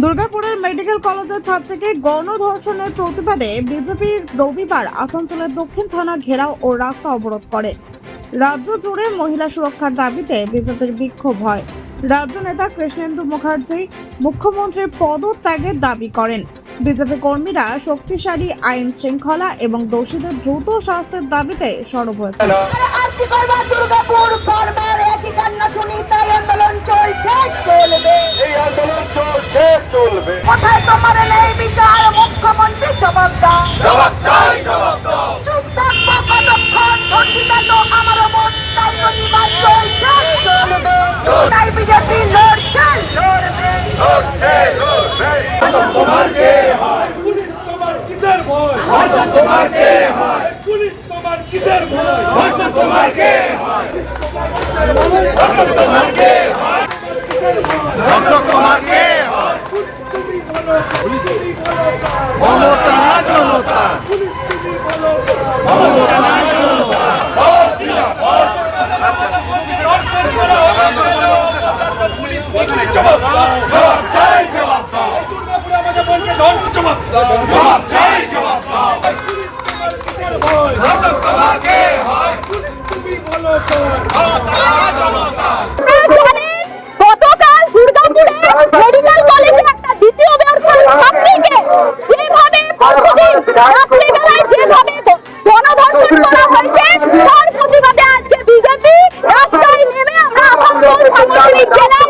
দুর্গাপুরের মেডিকেল কলেজের ছাত্রীকে গণধর্ষণের প্রতিবাদে বিজেপির রবিবার আসানসোলের দক্ষিণ থানা ঘেরাও ও রাস্তা অবরোধ করে। রাজ্য জুড়ে মহিলা সুরক্ষার দাবিতে বিজেপির বিক্ষোভ হয়। রাজ্য নেতা কৃষ্ণেন্দু মুখার্জি মুখ্যমন্ত্রীর পদত্যাগের দাবি করেন। বিজেপি কর্মীরা শক্তিশালী আইন শৃঙ্খলা এবং দোষীদের দ্রুত শাস্তির দাবিতে সরব হয়েছে। কোথায় তোমার নেই বিচার, মুখ্যমন্ত্রী জবাব দাও। চুপ থাকবো কতক্ষণ, ধর্ষিতা তো আমার মন, তাই প্রতিবাদ চলছে চলবে, তাই বিজেপি লড়ছে লড়বে। তোমার কে হয়? পুলিশ তোমার কিসের ভয়? তোমার কে হয়? পুলিশ তোমার কিসের ভয়? তোমার কে হয়? তোমার কে হয়? তোমার কে হয়? তুমি বলো, পুলিশ তুমি বলো, মমতা না জনতা, পুলিশ তুমি বলো, মমতা না জনতা। পুলিশ জবাব দাও, জবাব চাই, জবাব দাও। দুর্গাপুরে আমাদের বলছে জবাব দাও, জবাব চাই, জবাব দাও। পুলিশ তোমার কিসের ভয়? তোমার কে হয়? পুলিশ তুমি বলো, গতকাল দুর্গাপুরে মেডিকেল কলেজে একটা দ্বিতীয় বর্ষের ছাত্রীকে যেভাবে পরশুদিন রাত্রিবেলায় যেভাবে গণধর্ষণ করা হয়েছে, তার প্রতিবাদে আজকে বিজেপি রাস্তায় নেমে আমরা আসানসোল সামগ্রিক জেলা